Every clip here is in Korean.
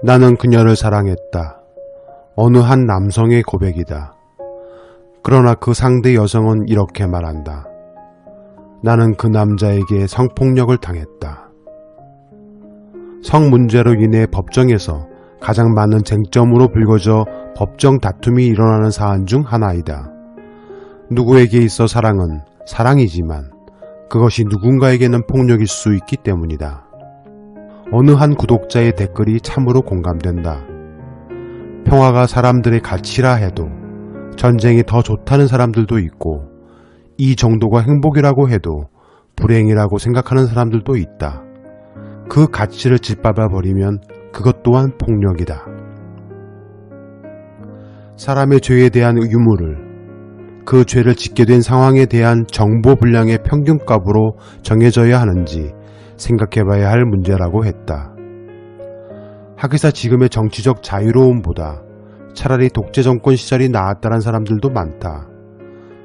나는 그녀를 사랑했다. 어느 한 남성의 고백이다. 그러나 그 상대 여성은 이렇게 말한다. 나는 그 남자에게 성폭력을 당했다. 성 문제로 인해 법정에서 가장 많은 쟁점으로 불거져 법정 다툼이 일어나는 사안 중 하나이다. 누구에게 있어 사랑은 사랑이지만 그것이 누군가에게는 폭력일 수 있기 때문이다. 어느 한 구독자의 댓글이 참으로 공감된다. 평화가 사람들의 가치라 해도 전쟁이 더 좋다는 사람들도 있고 이 정도가 행복이라고 해도 불행이라고 생각하는 사람들도 있다. 그 가치를 짓밟아 버리면 그것 또한 폭력이다. 사람의 죄에 대한 유무를 그 죄를 짓게 된 상황에 대한 정보 분량의 평균값으로 정해져야 하는지 생각해봐야 할 문제라고 했다. 하기사 지금의 정치적 자유로움보다 차라리 독재 정권 시절이 나았다는 사람들도 많다.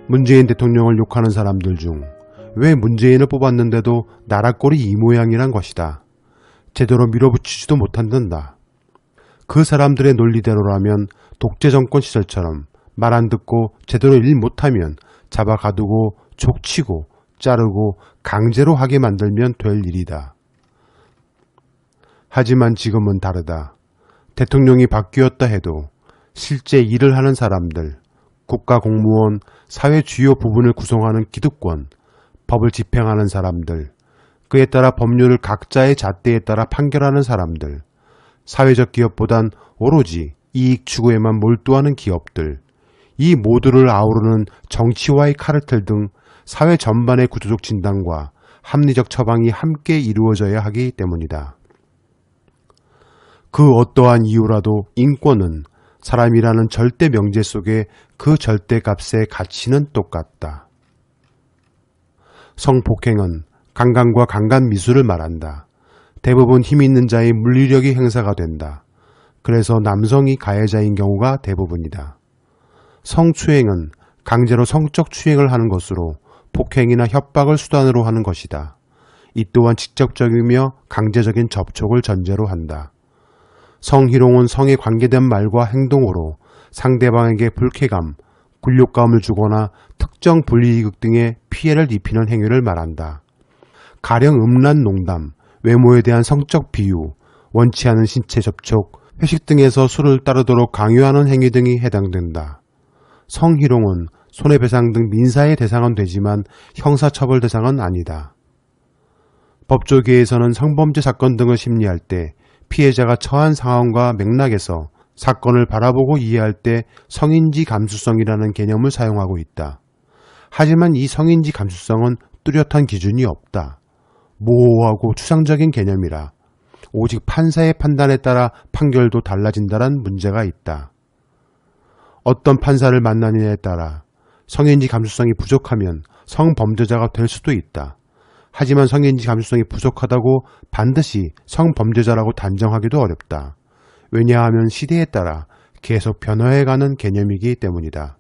문재인 대통령을 욕하는 사람들 중 왜 문재인을 뽑았는데도 나라 꼴이 이 모양이란 것이다. 제대로 밀어붙이지도 못한단다. 그 사람들의 논리대로라면 독재 정권 시절처럼 말 안 듣고 제대로 일 못하면 잡아 가두고 족치고 자르고 강제로 하게 만들면 될 일이다. 하지만 지금은 다르다. 대통령이 바뀌었다 해도 실제 일을 하는 사람들, 국가공무원, 사회 주요 부분을 구성하는 기득권, 법을 집행하는 사람들, 그에 따라 법률을 각자의 잣대에 따라 판결하는 사람들, 사회적 기업보단 오로지 이익 추구에만 몰두하는 기업들, 이 모두를 아우르는 정치와의 카르텔 등 사회 전반의 구조적 진단과 합리적 처방이 함께 이루어져야 하기 때문이다. 그 어떠한 이유라도 인권은 사람이라는 절대 명제 속에 그 절대값의 가치는 똑같다. 성폭행은 강간과 강간 미수를 말한다. 대부분 힘 있는 자의 물리력이 행사가 된다. 그래서 남성이 가해자인 경우가 대부분이다. 성추행은 강제로 성적 추행을 하는 것으로 폭행이나 협박을 수단으로 하는 것이다. 이 또한 직접적이며 강제적인 접촉을 전제로 한다. 성희롱은 성에 관계된 말과 행동으로 상대방에게 불쾌감, 굴욕감을 주거나 특정 불이익 등의 피해를 입히는 행위를 말한다. 가령 음란 농담, 외모에 대한 성적 비유, 원치 않은 신체 접촉, 회식 등에서 술을 따르도록 강요하는 행위 등이 해당된다. 성희롱은 손해배상 등 민사의 대상은 되지만 형사처벌 대상은 아니다. 법조계에서는 성범죄 사건 등을 심리할 때 피해자가 처한 상황과 맥락에서 사건을 바라보고 이해할 때 성인지 감수성이라는 개념을 사용하고 있다. 하지만 이 성인지 감수성은 뚜렷한 기준이 없다. 모호하고 추상적인 개념이라 오직 판사의 판단에 따라 판결도 달라진다는 문제가 있다. 어떤 판사를 만나느냐에 따라 성인지 감수성이 부족하면 성범죄자가 될 수도 있다. 하지만 성인지 감수성이 부족하다고 반드시 성범죄자라고 단정하기도 어렵다. 왜냐하면 시대에 따라 계속 변화해가는 개념이기 때문이다.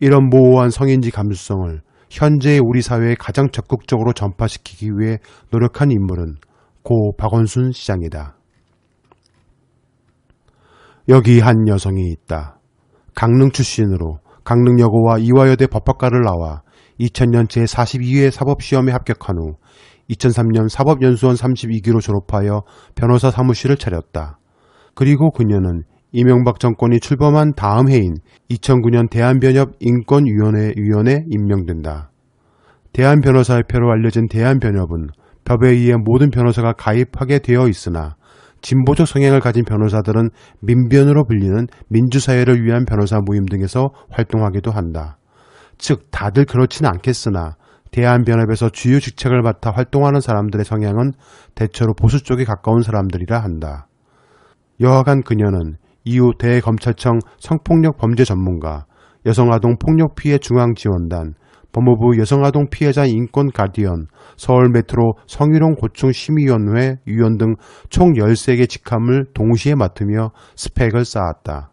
이런 모호한 성인지 감수성을 현재의 우리 사회에 가장 적극적으로 전파시키기 위해 노력한 인물은 고 박원순 시장이다. 여기 한 여성이 있다. 강릉 출신으로 강릉여고와 이화여대 법학과를 나와 2000년 제42회 사법시험에 합격한 후 2003년 사법연수원 32기로 졸업하여 변호사 사무실을 차렸다. 그리고 그녀는 이명박 정권이 출범한 다음 해인 2009년 대한변협 인권위원회 위원에 임명된다. 대한변호사협회로 알려진 대한변협은 법에 의해 모든 변호사가 가입하게 되어 있으나 진보적 성향을 가진 변호사들은 민변으로 불리는 민주사회를 위한 변호사 모임 등에서 활동하기도 한다. 즉 다들 그렇지는 않겠으나 대한변협에서 주요 직책을 맡아 활동하는 사람들의 성향은 대체로 보수 쪽에 가까운 사람들이라 한다. 여하간 그녀는 이후 대검찰청 성폭력 범죄 전문가, 여성아동 폭력 피해 중앙지원단, 법무부 여성아동 피해자 인권 가디언, 서울메트로 성희롱 고충 심의위원회 위원 등 총 13개 직함을 동시에 맡으며 스펙을 쌓았다.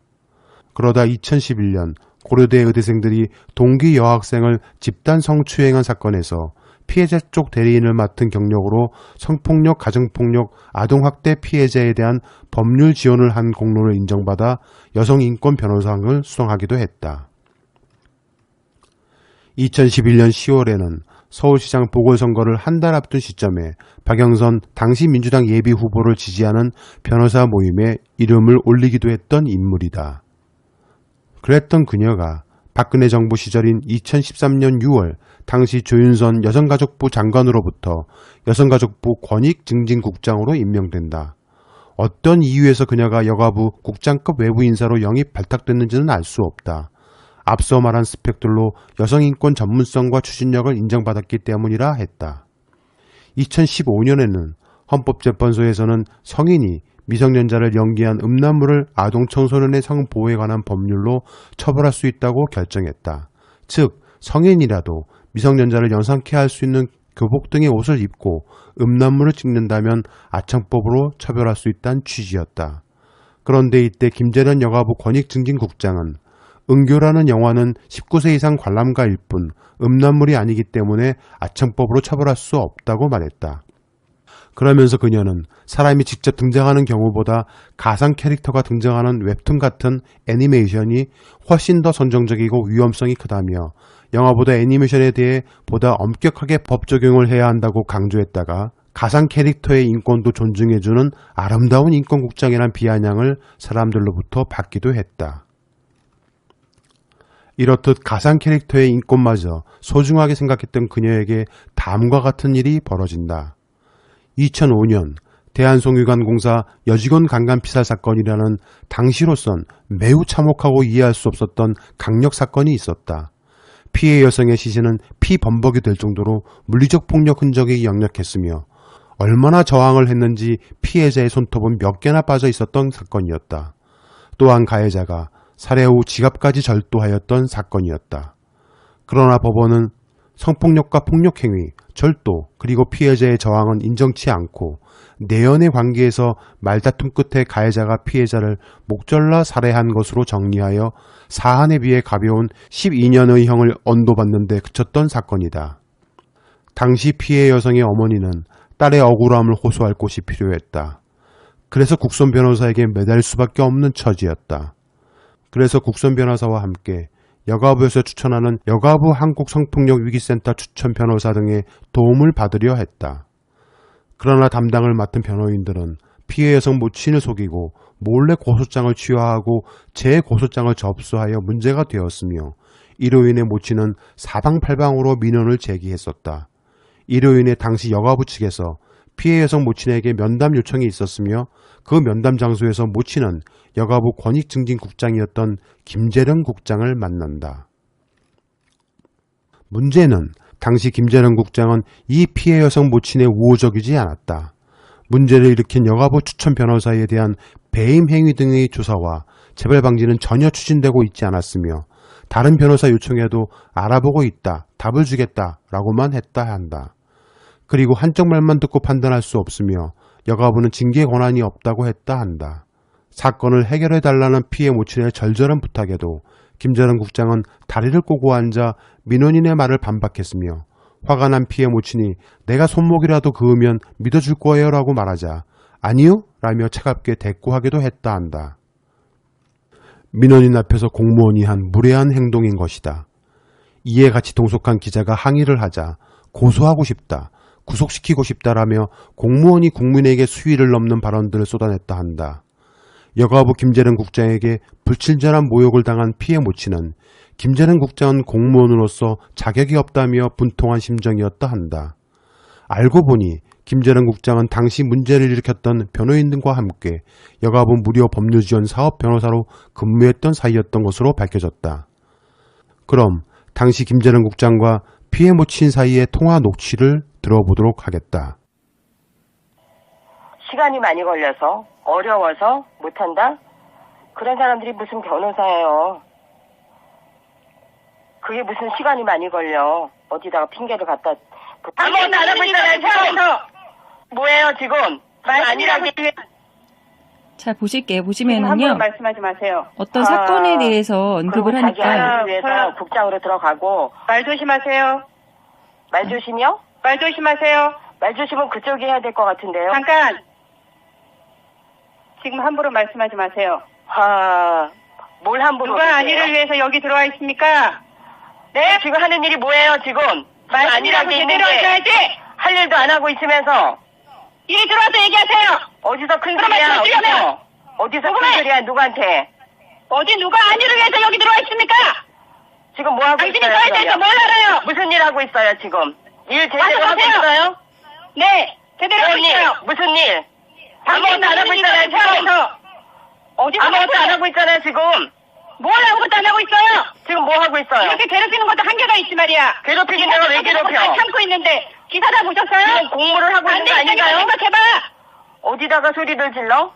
그러다 2011년 고려대 의대생들이 동기 여학생을 집단 성추행한 사건에서 피해자 쪽 대리인을 맡은 경력으로 성폭력, 가정폭력, 아동학대 피해자에 대한 법률 지원을 한 공로를 인정받아 여성인권 변호사상을 수상하기도 했다. 2011년 10월에는 서울시장 보궐선거를 한 달 앞둔 시점에 박영선 당시 민주당 예비 후보를 지지하는 변호사 모임에 이름을 올리기도 했던 인물이다. 그랬던 그녀가 박근혜 정부 시절인 2013년 6월 당시 조윤선 여성가족부 장관으로부터 여성가족부 권익증진국장으로 임명된다. 어떤 이유에서 그녀가 여가부 국장급 외부 인사로 영입 발탁됐는지는 알 수 없다. 앞서 말한 스펙들로 여성인권 전문성과 추진력을 인정받았기 때문이라 했다. 2015년에는 헌법재판소에서는 성인이 미성년자를 연기한 음란물을 아동 청소년의 성보호에 관한 법률로 처벌할 수 있다고 결정했다. 즉 성인이라도 미성년자를 연상케 할 수 있는 교복 등의 옷을 입고 음란물을 찍는다면 아청법으로 처벌할 수 있다는 취지였다. 그런데 이때 김재련 여가부 권익증진국장은 은교라는 영화는 19세 이상 관람가일 뿐 음란물이 아니기 때문에 아청법으로 처벌할 수 없다고 말했다. 그러면서 그녀는 사람이 직접 등장하는 경우보다 가상 캐릭터가 등장하는 웹툰 같은 애니메이션이 훨씬 더 선정적이고 위험성이 크다며 영화보다 애니메이션에 대해 보다 엄격하게 법 적용을 해야 한다고 강조했다가 가상 캐릭터의 인권도 존중해주는 아름다운 인권국장이란 비아냥을 사람들로부터 받기도 했다. 이렇듯 가상 캐릭터의 인권마저 소중하게 생각했던 그녀에게 다음과 같은 일이 벌어진다. 2005년 대한송유관공사 여직원 강간 피살 사건이라는 당시로선 매우 참혹하고 이해할 수 없었던 강력 사건이 있었다. 피해 여성의 시신은 피범벅이 될 정도로 물리적 폭력 흔적이 역력했으며 얼마나 저항을 했는지 피해자의 손톱은 몇 개나 빠져 있었던 사건이었다. 또한 가해자가 살해 후 지갑까지 절도하였던 사건이었다. 그러나 법원은 성폭력과 폭력행위, 절도, 그리고 피해자의 저항은 인정치 않고 내연의 관계에서 말다툼 끝에 가해자가 피해자를 목절라 살해한 것으로 정리하여 사한에 비해 가벼운 12년의 형을 언도받는 데 그쳤던 사건이다. 당시 피해 여성의 어머니는 딸의 억울함을 호소할 곳이 필요했다. 그래서 국선 변호사에게 매달 수밖에 없는 처지였다. 그래서 국선 변호사와 함께 여가부에서 추천하는 여가부 한국성폭력위기센터 추천 변호사 등의 도움을 받으려 했다. 그러나 담당을 맡은 변호인들은 피해 여성 모친을 속이고 몰래 고소장을 취하하고 재고소장을 접수하여 문제가 되었으며 이로 인해 모친은 사방팔방으로 민원을 제기했었다. 이로 인해 당시 여가부 측에서 피해 여성 모친에게 면담 요청이 있었으며 그 면담 장소에서 모친은 여가부 권익증진국장이었던 김재련 국장을 만난다. 문제는 당시 김재련 국장은 이 피해 여성 모친에 우호적이지 않았다. 문제를 일으킨 여가부 추천 변호사에 대한 배임 행위 등의 조사와 재발 방지는 전혀 추진되고 있지 않았으며 다른 변호사 요청에도 알아보고 있다, 답을 주겠다 라고만 했다 한다. 그리고 한쪽 말만 듣고 판단할 수 없으며 여가부는 징계 권한이 없다고 했다 한다. 사건을 해결해달라는 피해 모친의 절절한 부탁에도 김재련 국장은 다리를 꼬고 앉아 민원인의 말을 반박했으며 화가 난 피해 모친이 내가 손목이라도 그으면 믿어줄 거예요 라고 말하자 아니요? 라며 차갑게 대꾸하기도 했다 한다. 민원인 앞에서 공무원이 한 무례한 행동인 것이다. 이에 같이 동석한 기자가 항의를 하자 고소하고 싶다, 구속시키고 싶다라며 공무원이 국민에게 수위를 넘는 발언들을 쏟아냈다 한다. 여가부 김재련 국장에게 불친절한 모욕을 당한 피해 모친은 김재련 국장은 공무원으로서 자격이 없다며 분통한 심정이었다 한다. 알고 보니 김재련 국장은 당시 문제를 일으켰던 변호인 등과 함께 여가부 무료 법률지원 사업 변호사로 근무했던 사이였던 것으로 밝혀졌다. 그럼 당시 김재련 국장과 피해 모친 사이의 통화 녹취를 들어보도록 하겠다. 시간이 많이 걸려서 어려워서 못한다? 그런 사람들이 무슨 변호사예요. 그게 무슨 시간이 많이 걸려. 어디다가 핑계를 갖다 아무것도 안 하고 있잖아요. 지금 뭐예요 지금? 아니라고. 자, 보시면은요. 말씀하지 마세요. 어떤 사건에 대해서 언급을 하니까. 위해서 국장으로 들어가고. 말 조심하세요. 말 조심이요? 말 조심하세요. 말 조심은 그쪽이 해야 될 것 같은데요. 잠깐. 지금 함부로 말씀하지 마세요. 뭘 함부로. 누가 그러세요? 안위를 위해서 여기 들어와 있습니까? 네? 지금 하는 일이 뭐예요, 지금? 말씀이라고 제대로 하셔야지. 할 일도 안 하고 있으면서. 이리 들어와서 얘기하세요. 어디서 큰 그러면 소리야, 저지르면. 어디서 큰 누구네? 소리야, 누구한테? 어디 누가 안위를 위해서 여기 들어와 있습니까? 지금 뭐 하고 당신이 있어요? 저에 대해서 뭘 알아요? 무슨 일 하고 있어요, 지금? 일 제대로 와서 하고 보세요. 있어요? 네, 제대로 하고 무슨 일? 있어요. 무슨 일? 당신이 아무것도 안 하고 있잖아요, 지금. 어디서 아무것도 안 하고 있잖아요, 지금. 뭘 아무것도 안 하고 있어요? 지금 뭐 하고 있어요? 이렇게 괴롭히는 것도 한계가 있지 말이야. 괴롭히긴 내가 왜 괴롭혀? 참고 있는데 기사 다 보셨어요? 지금 공부를 하고 있는 거 반대 입장에서 아닌가요? 생각해봐. 어디다가 소리를 질러?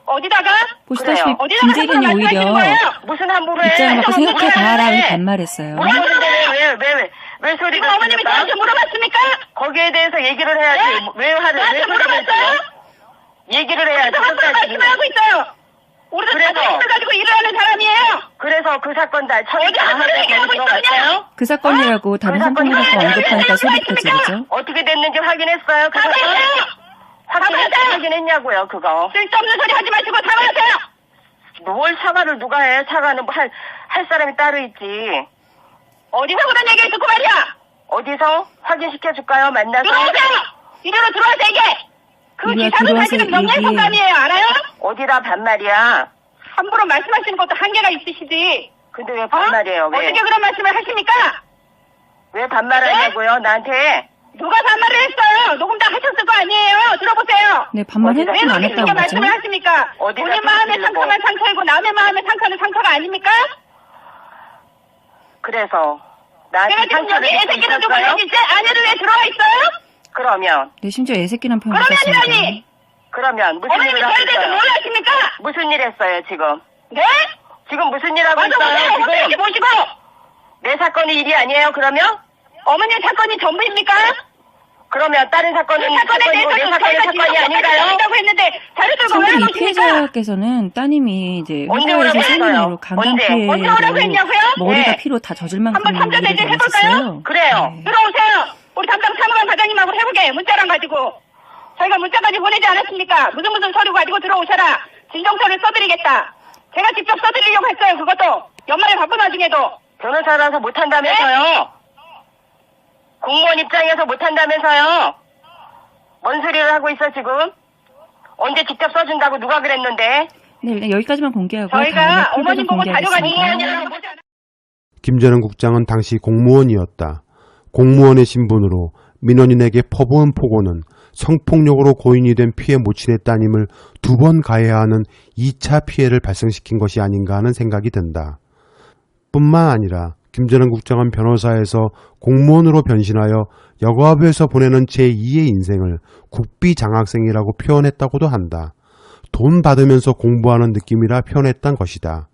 어디다가? 보시다시피 그래요. 어디다가 김재균이 함부로 오히려 말씀하시는 거예요? 무슨 함부로 해? 입장을 갖고 함부로 생각해봐라고 해. 반말했어요. 물어보는데 왜 소리를 지금 어머님이 질렀다? 저한테 물어봤습니까? 거기에 대해서 얘기를 해야지. 네? 왜 저한테 소리를 물어봤어요? 질러? 얘기를 해야지. 그래서 함부로 끝까지. 말씀하고 있어요. 우리도 그래서. 자존심을 가지고 일을 하는 사람이에요. 그래서 그 사건 다 처리 어디 다 함부로 하고 얘기하고 들어갔어요? 그 사건이라고 다른 그 사건이 성폭력을 뭐예요? 언급하니까 소리 왜 터지죠. 어떻게 됐는지 확인했어요? 그 사건? 사과하세요. 확인했냐고요, 그거. 쓸데없는 소리 하지 마시고 사과하세요. 뭘 사과를 누가 해? 사과는 뭐 할 사람이 따로 있지. 어디서 그런 얘기를 듣고 말이야. 어디서? 확인시켜줄까요? 만나서? 들어오세요. 이리로 들어와서 얘기해. 그 이리로 기사는 들어와서 사실은 얘기해. 명예훼손감이에요. 알아요? 어디다 반말이야? 함부로 말씀하시는 것도 한계가 있으시지. 근데 왜 반말이에요? 왜? 어떻게 그런 말씀을 하십니까? 왜 반말하냐고요? 나한테? 누가 반말을 했어요? 녹음 다 하셨을 거 아니에요? 들어보세요. 네, 반말 어디다 왜 해놓고 안 그렇게 했다고 그렇게 하죠. 말씀을 하십니까? 어디다 본인 마음의 그러시려고. 상처만 상처이고 남의 마음의 상처는 상처가 아닙니까? 그래서 나한테 내가 지금 상처를 여기 입고 애새끼를 두고 있었어요? 여기 제 아내를 왜 들어와 있어요? 그러면 네, 심지어 애새끼란 표현을 그러면이라니! 썼습니다. 무슨 어머님이 일을 하고 저에 대해서 있어요? 뭘 하십니까? 무슨 일 했어요 지금? 네? 지금 무슨 일 하고 먼저 보세요. 있어요 어머니 지금? 보시고 내 사건이 일이 아니에요 그러면? 어머니 사건이 전부입니까? 그러면 다른 사건은 그 사건에 사건이고 내 대해서 사건은 사건이 아닌가요? 다고 했는데 자료 들고 왜 참고로 이 나오십니까? 피해자께서는 따님이 이제 언제 회사에서 오라고 세미나로 했어요? 강간 언제 오라고 피해로 했냐고요? 머리가 네. 피로 다 젖을 만큼 한번 탐정 얘기를 대신 해볼까요? 나왔었어요. 그래요. 네. 들어오세요. 우리 담당 사무관 과장님하고 해보게 문자랑 가지고 저희가 문자까지 보내지 않았습니까? 무슨 서류 가지고 들어오셔라. 진정서를 써드리겠다. 제가 직접 써드리려고 했어요. 그것도 연말에 바쁜 와중에도. 변호사라서 못한다면서요? 공무원 입장에서 못한다면서요? 뭔 소리를 하고 있어 지금? 언제 직접 써준다고 누가 그랬는데? 네, 일단 여기까지만 공개하고 저희가 다음에 어머님 보고 자료가 공개하겠습니다. 공무원이라고 보지 않았 김재는 국장은 당시 공무원이었다. 공무원의 신분으로 민원인에게 퍼부은 폭언은 성폭력으로 고인이 된 피해 모친의 따님을 2번 가해야 하는 2차 피해를 발생시킨 것이 아닌가 하는 생각이 든다. 뿐만 아니라 김재는 국장은 변호사에서 공무원으로 변신하여 여가부에서 보내는 제2의 인생을 국비장학생이라고 표현했다고도 한다. 돈 받으면서 공부하는 느낌이라 표현했던 것이다.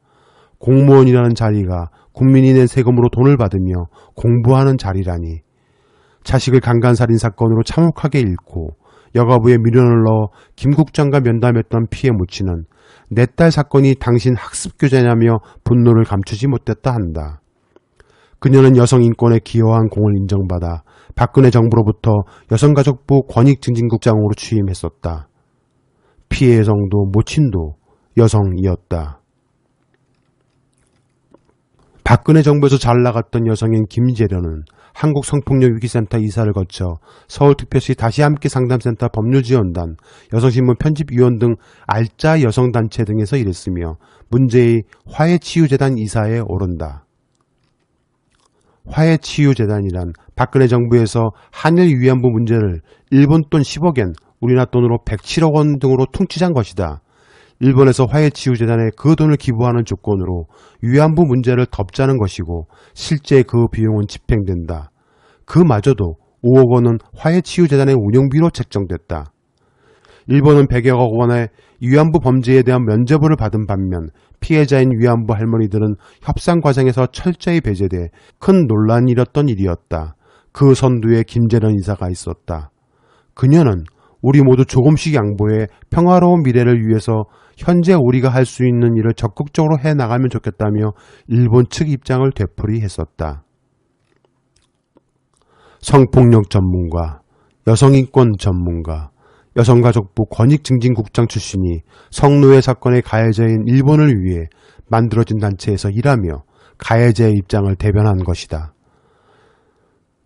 공무원이라는 자리가 국민이 낸 세금으로 돈을 받으며 공부하는 자리라니. 자식을 강간살인 사건으로 참혹하게 잃고 여가부에 미련을 넣어 김 국장과 면담했던 피해 모친은 내 딸 사건이 당신 학습교재냐며 분노를 감추지 못했다 한다. 그녀는 여성인권에 기여한 공을 인정받아 박근혜 정부로부터 여성가족부 권익증진국장으로 취임했었다. 피해 여성도 모친도 여성이었다. 박근혜 정부에서 잘 나갔던 여성인 김재련은 한국성폭력위기센터 이사를 거쳐 서울특별시 다시함께 상담센터 법률지원단, 여성신문 편집위원 등 알짜 여성단체 등에서 일했으며 문제의 화해치유재단 이사에 오른다. 화해치유재단이란 박근혜 정부에서 한일 위안부 문제를 일본 돈 10억엔, 우리나라 돈으로 107억 원 등으로 퉁치잔 것이다. 일본에서 화해치유재단에 그 돈을 기부하는 조건으로 위안부 문제를 덮자는 것이고 실제 그 비용은 집행된다. 그마저도 5억 원은 화해치유재단의 운영비로 책정됐다. 일본은 100여억 원의 위안부 범죄에 대한 면죄부를 받은 반면 피해자인 위안부 할머니들은 협상 과정에서 철저히 배제돼 큰 논란이 일었던 일이었다. 그 선두에 김재련 이사가 있었다. 그녀는 우리 모두 조금씩 양보해 평화로운 미래를 위해서 현재 우리가 할 수 있는 일을 적극적으로 해나가면 좋겠다며 일본 측 입장을 되풀이했었다. 성폭력 전문가, 여성인권 전문가, 여성가족부 권익증진국장 출신이 성노예 사건의 가해자인 일본을 위해 만들어진 단체에서 일하며 가해자의 입장을 대변한 것이다.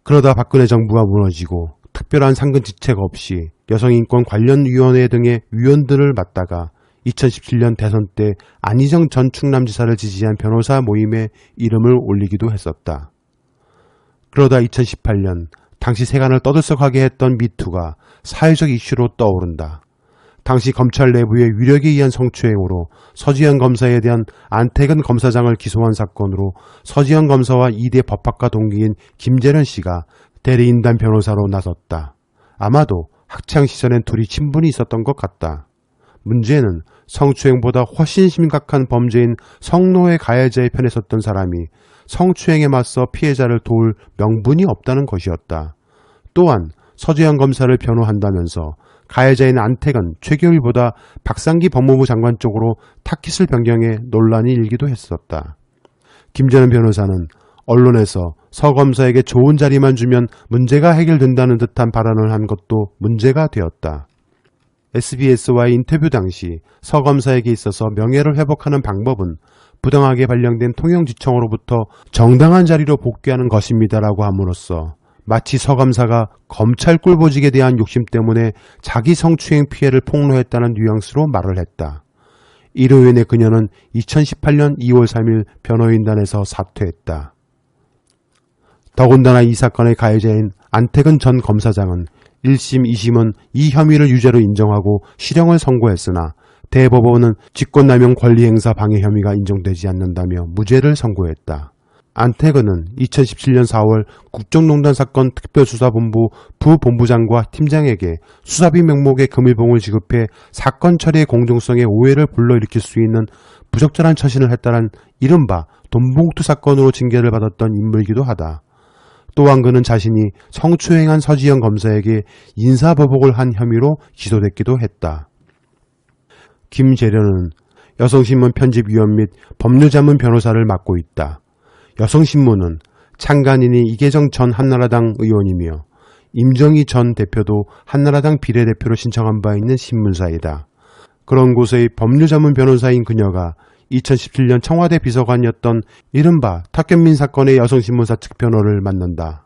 그러다 박근혜 정부가 무너지고 특별한 상근지책 없이 여성인권 관련위원회 등의 위원들을 맡다가 2017년 대선 때 안희정 전 충남지사를 지지한 변호사 모임에 이름을 올리기도 했었다. 그러다 2018년 당시 세간을 떠들썩하게 했던 미투가 사회적 이슈로 떠오른다. 당시 검찰 내부의 위력에 의한 성추행으로 서지현 검사에 대한 안태근 검사장을 기소한 사건으로 서지현 검사와 2대 법학과 동기인 김재련 씨가 대리인단 변호사로 나섰다. 아마도 학창시절엔 둘이 친분이 있었던 것 같다. 문제는 성추행보다 훨씬 심각한 범죄인 성노예 가해자의 편에 섰던 사람이 성추행에 맞서 피해자를 도울 명분이 없다는 것이었다. 또한 서지현 검사를 변호한다면서 가해자인 안택은 최규일보다 박상기 법무부 장관 쪽으로 타깃을 변경해 논란이 일기도 했었다. 김재련 변호사는 언론에서 서 검사에게 좋은 자리만 주면 문제가 해결된다는 듯한 발언을 한 것도 문제가 되었다. SBS와의 인터뷰 당시 서 검사에게 있어서 명예를 회복하는 방법은 부당하게 발령된 통영지청으로부터 정당한 자리로 복귀하는 것입니다라고 함으로써 마치 서 검사가 검찰 꿀보직에 대한 욕심 때문에 자기 성추행 피해를 폭로했다는 뉘앙스로 말을 했다. 이로 인해 그녀는 2018년 2월 3일 변호인단에서 사퇴했다. 더군다나 이 사건의 가해자인 안태근 전 검사장은 1심, 2심은 이 혐의를 유죄로 인정하고 실형을 선고했으나 대법원은 직권남용 권리행사 방해 혐의가 인정되지 않는다며 무죄를 선고했다. 안태근은 2017년 4월 국정농단 사건 특별수사본부 부본부장과 팀장에게 수사비 명목의 금일봉을 지급해 사건 처리의 공정성에 오해를 불러일으킬 수 있는 부적절한 처신을 했다는 이른바 돈봉투 사건으로 징계를 받았던 인물이기도 하다. 또한 그는 자신이 성추행한 서지현 검사에게 인사보복을 한 혐의로 기소됐기도 했다. 김재련은 여성신문 편집위원 및 법률자문 변호사를 맡고 있다. 여성신문은 창간인이 이계정 전 한나라당 의원이며 임정희 전 대표도 한나라당 비례대표로 신청한 바 있는 신문사이다. 그런 곳의 법률자문 변호사인 그녀가 2017년 청와대 비서관이었던 이른바 탁현민 사건의 여성신문사 측 변호를 맡는다.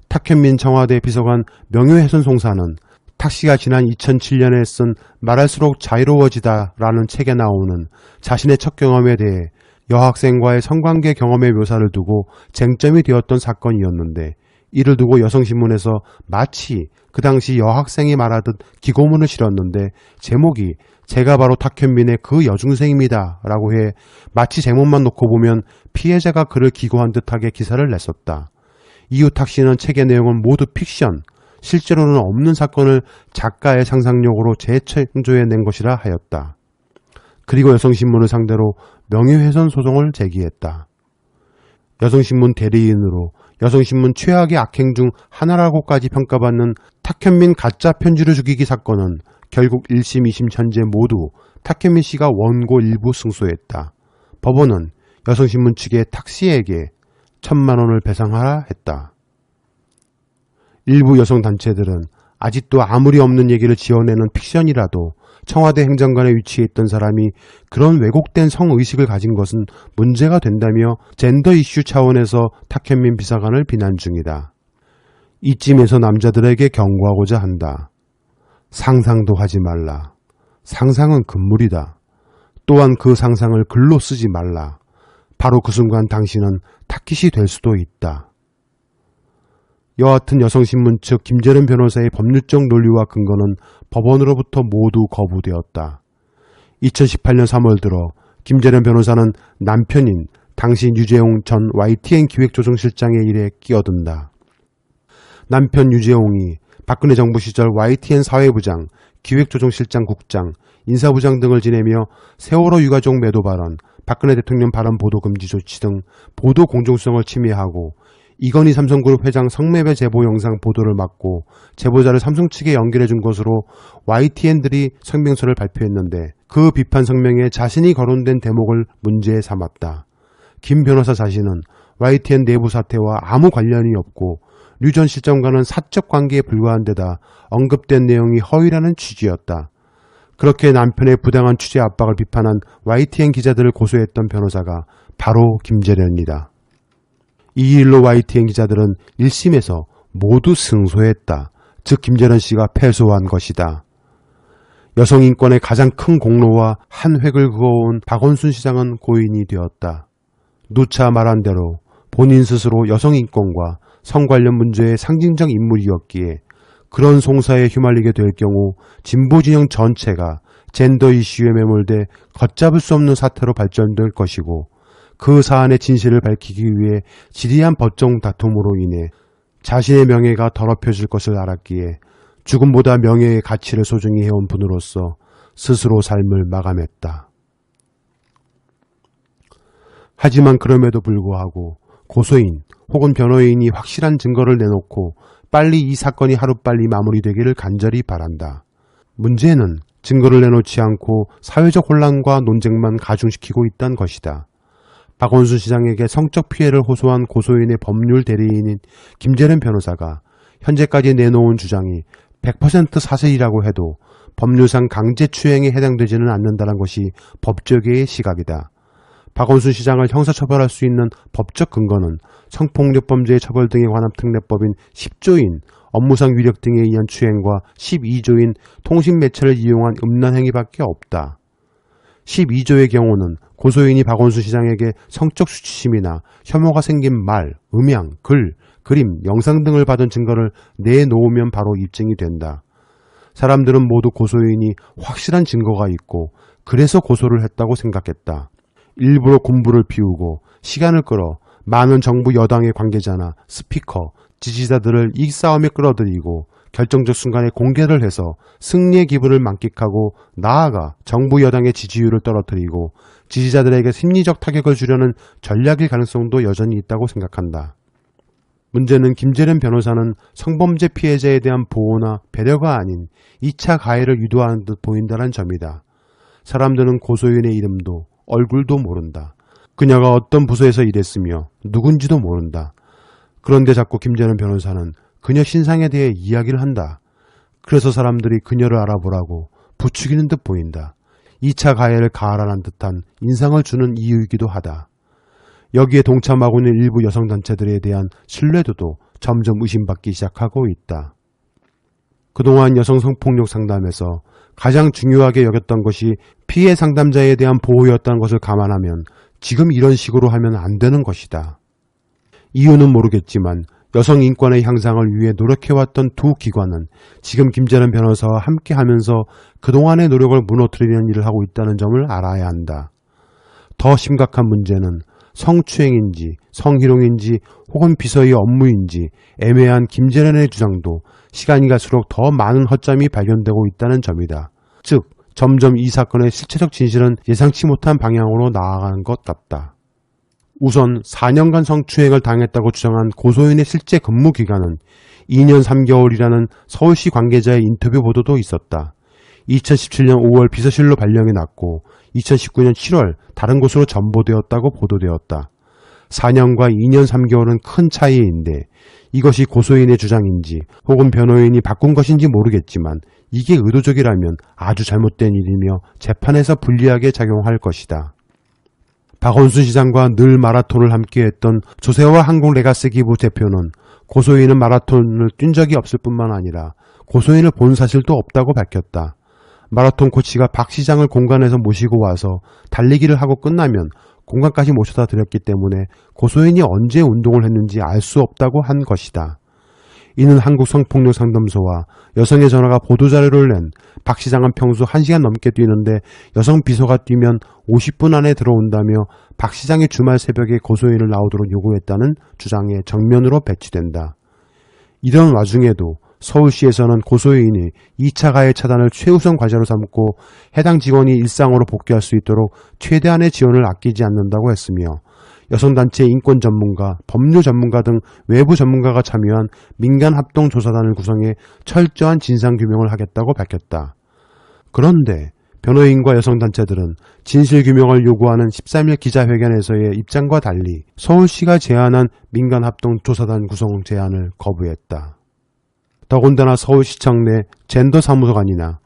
탁현민 청와대 비서관 명예훼손 송사는 탁씨가 지난 2007년에 쓴 말할수록 자유로워지다 라는 책에 나오는 자신의 첫 경험에 대해 여학생과의 성관계 경험의 묘사를 두고 쟁점이 되었던 사건이었는데 이를 두고 여성신문에서 마치 그 당시 여학생이 말하듯 기고문을 실었는데 제목이 제가 바로 탁현민의 그 여중생입니다 라고 해 마치 제목만 놓고 보면 피해자가 그를 기고한 듯하게 기사를 냈었다. 이후 탁씨는 책의 내용은 모두 픽션, 실제로는 없는 사건을 작가의 상상력으로 재창조해낸 것이라 하였다. 그리고 여성신문을 상대로 명예훼손 소송을 제기했다. 여성신문 대리인으로 여성신문 최악의 악행 중 하나라고까지 평가받는 탁현민 가짜 편지를 죽이기 사건은 결국 1심, 2심 현재 모두 탁현민 씨가 원고 일부 승소했다. 법원은 여성신문 측에 탁씨에게 1,000만 원을 배상하라 했다. 일부 여성단체들은 아직도 아무리 없는 얘기를 지어내는 픽션이라도 청와대 행정관에 위치해 있던 사람이 그런 왜곡된 성의식을 가진 것은 문제가 된다며 젠더 이슈 차원에서 탁현민 비서관을 비난 중이다. 이쯤에서 남자들에게 경고하고자 한다. 상상도 하지 말라. 상상은 금물이다. 또한 그 상상을 글로 쓰지 말라. 바로 그 순간 당신은 타깃이 될 수도 있다. 여하튼 여성신문 측 김재련 변호사의 법률적 논리와 근거는 법원으로부터 모두 거부되었다. 2018년 3월 들어 김재련 변호사는 남편인 당시 유재홍 전 YTN 기획조정실장의 일에 끼어든다. 남편 유재홍이 박근혜 정부 시절 YTN 사회부장, 기획조정실장 국장, 인사부장 등을 지내며 세월호 유가족 매도 발언, 박근혜 대통령 발언 보도 금지 조치 등 보도 공정성을 침해하고 이건희 삼성그룹 회장 성매매 제보 영상 보도를 막고 제보자를 삼성 측에 연결해 준 것으로 YTN들이 성명서를 발표했는데 그 비판 성명에 자신이 거론된 대목을 문제에 삼았다. 김 변호사 자신은 YTN 내부 사태와 아무 관련이 없고 류 전 실장과는 사적 관계에 불과한 데다 언급된 내용이 허위라는 취지였다. 그렇게 남편의 부당한 취재 압박을 비판한 YTN 기자들을 고소했던 변호사가 바로 김재련이다. 이 일로 YTN 기자들은 1심에서 모두 승소했다. 즉 김재련 씨가 패소한 것이다. 여성 인권의 가장 큰 공로와 한 획을 그어온 박원순 시장은 고인이 되었다. 누차 말한 대로 본인 스스로 여성 인권과 성 관련 문제의 상징적 인물이었기에 그런 송사에 휘말리게 될 경우 진보 진영 전체가 젠더 이슈에 매몰돼 걷잡을 수 없는 사태로 발전될 것이고 그 사안의 진실을 밝히기 위해 지리한 법정 다툼으로 인해 자신의 명예가 더럽혀질 것을 알았기에 죽음보다 명예의 가치를 소중히 해온 분으로서 스스로 삶을 마감했다. 하지만 그럼에도 불구하고 고소인 혹은 변호인이 확실한 증거를 내놓고 빨리 이 사건이 하루빨리 마무리되기를 간절히 바란다. 문제는 증거를 내놓지 않고 사회적 혼란과 논쟁만 가중시키고 있다는 것이다. 박원순 시장에게 성적 피해를 호소한 고소인의 법률 대리인인 김재련 변호사가 현재까지 내놓은 주장이 100% 사실이라고 해도 법률상 강제추행에 해당되지는 않는다는 것이 법조계의 시각이다. 박원순 시장을 형사처벌할 수 있는 법적 근거는 성폭력범죄의 처벌 등에 관한 특례법인 10조인 업무상 위력 등에 의한 추행과 12조인 통신매체를 이용한 음란행위밖에 없다. 12조의 경우는 고소인이 박원순 시장에게 성적 수치심이나 혐오가 생긴 말, 음향, 글, 그림, 영상 등을 받은 증거를 내놓으면 바로 입증이 된다. 사람들은 모두 고소인이 확실한 증거가 있고 그래서 고소를 했다고 생각했다. 일부러 군부를 피우고 시간을 끌어 많은 정부 여당의 관계자나 스피커, 지지자들을 이 싸움에 끌어들이고 결정적 순간에 공개를 해서 승리의 기분을 만끽하고 나아가 정부 여당의 지지율을 떨어뜨리고 지지자들에게 심리적 타격을 주려는 전략일 가능성도 여전히 있다고 생각한다. 문제는 김재련 변호사는 성범죄 피해자에 대한 보호나 배려가 아닌 2차 가해를 유도하는 듯 보인다는 점이다. 사람들은 고소인의 이름도 얼굴도 모른다. 그녀가 어떤 부서에서 일했으며 누군지도 모른다. 그런데 자꾸 김재련 변호사는 그녀 신상에 대해 이야기를 한다. 그래서 사람들이 그녀를 알아보라고 부추기는 듯 보인다. 2차 가해를 가하라는 듯한 인상을 주는 이유이기도 하다. 여기에 동참하고 있는 일부 여성단체들에 대한 신뢰도도 점점 의심받기 시작하고 있다. 그동안 여성 성폭력 상담에서 가장 중요하게 여겼던 것이 피해 상담자에 대한 보호였다는 것을 감안하면 지금 이런 식으로 하면 안 되는 것이다. 이유는 모르겠지만 여성 인권의 향상을 위해 노력해왔던 두 기관은 지금 김재련 변호사와 함께하면서 그동안의 노력을 무너뜨리려는 일을 하고 있다는 점을 알아야 한다. 더 심각한 문제는 성추행인지 성희롱인지 혹은 비서의 업무인지 애매한 김재련의 주장도 시간이 갈수록 더 많은 허점이 발견되고 있다는 점이다. 즉 점점 이 사건의 실체적 진실은 예상치 못한 방향으로 나아가는 것 같다. 우선 4년간 성추행을 당했다고 주장한 고소인의 실제 근무 기간은 2년 3개월이라는 서울시 관계자의 인터뷰 보도도 있었다. 2017년 5월 비서실로 발령이 났고 2019년 7월 다른 곳으로 전보되었다고 보도되었다. 4년과 2년 3개월은 큰 차이인데 이것이 고소인의 주장인지 혹은 변호인이 바꾼 것인지 모르겠지만 이게 의도적이라면 아주 잘못된 일이며 재판에서 불리하게 작용할 것이다. 박원순 시장과 늘 마라톤을 함께했던 조세호 항공레가스 기부 대표는 고소인은 마라톤을 뛴 적이 없을 뿐만 아니라 고소인을 본 사실도 없다고 밝혔다. 마라톤 코치가 박 시장을 공간에서 모시고 와서 달리기를 하고 끝나면 공간까지 모셔다 드렸기 때문에 고소인이 언제 운동을 했는지 알 수 없다고 한 것이다. 이는 한국성폭력상담소와 여성의 전화가 보도자료를 낸 박 시장은 평소 1시간 넘게 뛰는데 여성 비서가 뛰면 50분 안에 들어온다며 박 시장이 주말 새벽에 고소인을 나오도록 요구했다는 주장에 정면으로 배치된다. 이런 와중에도 서울시에서는 고소인이 2차 가해 차단을 최우선 과제로 삼고 해당 직원이 일상으로 복귀할 수 있도록 최대한의 지원을 아끼지 않는다고 했으며 여성단체 인권 전문가, 법률 전문가 등 외부 전문가가 참여한 민간합동조사단을 구성해 철저한 진상규명을 하겠다고 밝혔다. 그런데 변호인과 여성단체들은 진실규명을 요구하는 13일 기자회견에서의 입장과 달리 서울시가 제안한 민간합동조사단 구성 제안을 거부했다. 더군다나 서울시청 내 젠더사무소관이나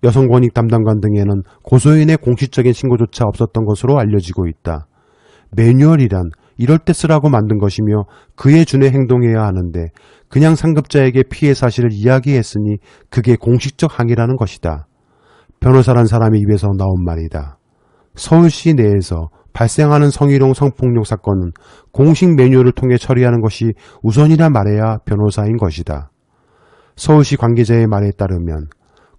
여성권익 담당관 등에는 고소인의 공식적인 신고조차 없었던 것으로 알려지고 있다. 매뉴얼이란 이럴 때 쓰라고 만든 것이며 그에 준해 행동해야 하는데 그냥 상급자에게 피해 사실을 이야기했으니 그게 공식적 항의라는 것이다. 변호사란 사람의 입에서 나온 말이다. 서울시 내에서 발생하는 성희롱 성폭력 사건은 공식 매뉴얼을 통해 처리하는 것이 우선이라 말해야 변호사인 것이다. 서울시 관계자의 말에 따르면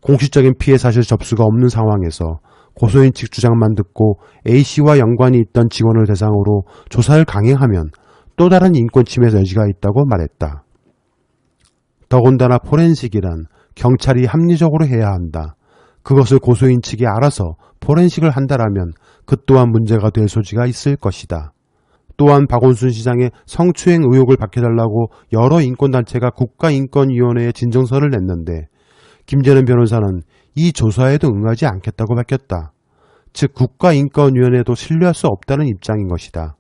공식적인 피해 사실 접수가 없는 상황에서 고소인 측 주장만 듣고 A씨와 연관이 있던 직원을 대상으로 조사를 강행하면 또 다른 인권 침해 여지가 있다고 말했다. 더군다나 포렌식이란 경찰이 합리적으로 해야 한다. 그것을 고소인 측이 알아서 포렌식을 한다라면 그 또한 문제가 될 소지가 있을 것이다. 또한 박원순 시장의 성추행 의혹을 밝혀달라고 여러 인권단체가 국가인권위원회에 진정서를 냈는데 김재는 변호사는 이 조사에도 응하지 않겠다고 밝혔다. 즉 국가인권위원회도 신뢰할 수 없다는 입장인 것이다.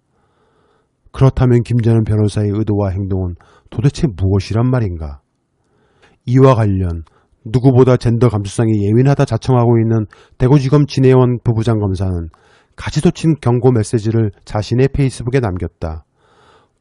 그렇다면 김재는 변호사의 의도와 행동은 도대체 무엇이란 말인가? 이와 관련 누구보다 젠더 감수성이 예민하다 자청하고 있는 대구지검 진혜원 부부장검사는 가지도친 경고 메시지를 자신의 페이스북에 남겼다.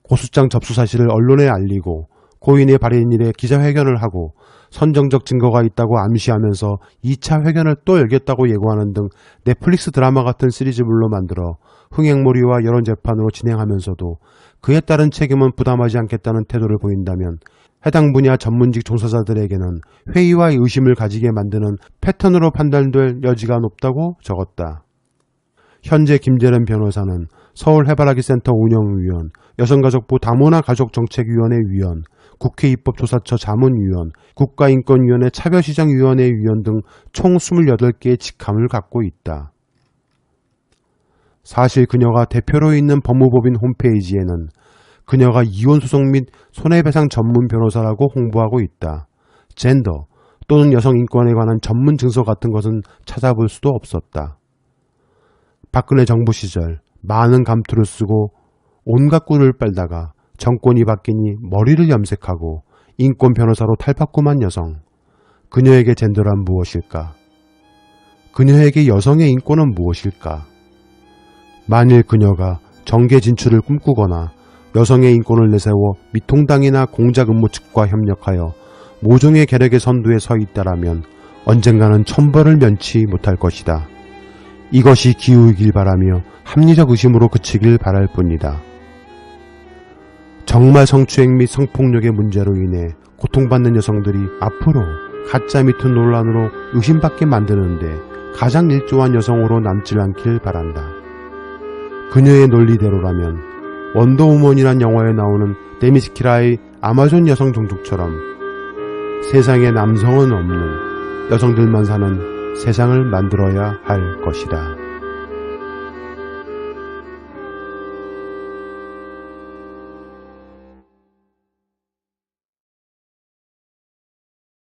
고소장 접수 사실을 언론에 알리고 고인의 발인일에 기자회견을 하고 선정적 증거가 있다고 암시하면서 2차 회견을 또 열겠다고 예고하는 등 넷플릭스 드라마 같은 시리즈물로 만들어 흥행몰이와 여론재판으로 진행하면서도 그에 따른 책임은 부담하지 않겠다는 태도를 보인다면 해당 분야 전문직 종사자들에게는 회의와 의심을 가지게 만드는 패턴으로 판단될 여지가 높다고 적었다. 현재 김재는 변호사는 서울해바라기센터 운영위원, 여성가족부 다문화 가족정책위원회 위원, 국회 입법조사처 자문위원, 국가인권위원회 차별시정위원회 위원 등 총 28개의 직함을 갖고 있다. 사실 그녀가 대표로 있는 법무법인 홈페이지에는 그녀가 이혼소송 및 손해배상 전문 변호사라고 홍보하고 있다. 젠더 또는 여성인권에 관한 전문 증서 같은 것은 찾아볼 수도 없었다. 박근혜 정부 시절 많은 감투를 쓰고 온갖 꿀을 빨다가 정권이 바뀌니 머리를 염색하고 인권 변호사로 탈바꿈한 여성. 그녀에게 젠더란 무엇일까? 그녀에게 여성의 인권은 무엇일까? 만일 그녀가 정계 진출을 꿈꾸거나 여성의 인권을 내세워 미통당이나 공작음모 측과 협력하여 모종의 계력의 선두에 서 있다라면 언젠가는 천벌을 면치 못할 것이다. 이것이 기우이길 바라며 합리적 의심으로 그치길 바랄 뿐이다. 정말 성추행 및 성폭력의 문제로 인해 고통받는 여성들이 앞으로 가짜 미투 논란으로 의심받게 만드는데 가장 일조한 여성으로 남질 않길 바란다. 그녀의 논리대로라면 원더우먼이란 영화에 나오는 데미스키라의 아마존 여성 종족처럼 세상에 남성은 없는 여성들만 사는 세상을 만들어야 할 것이다.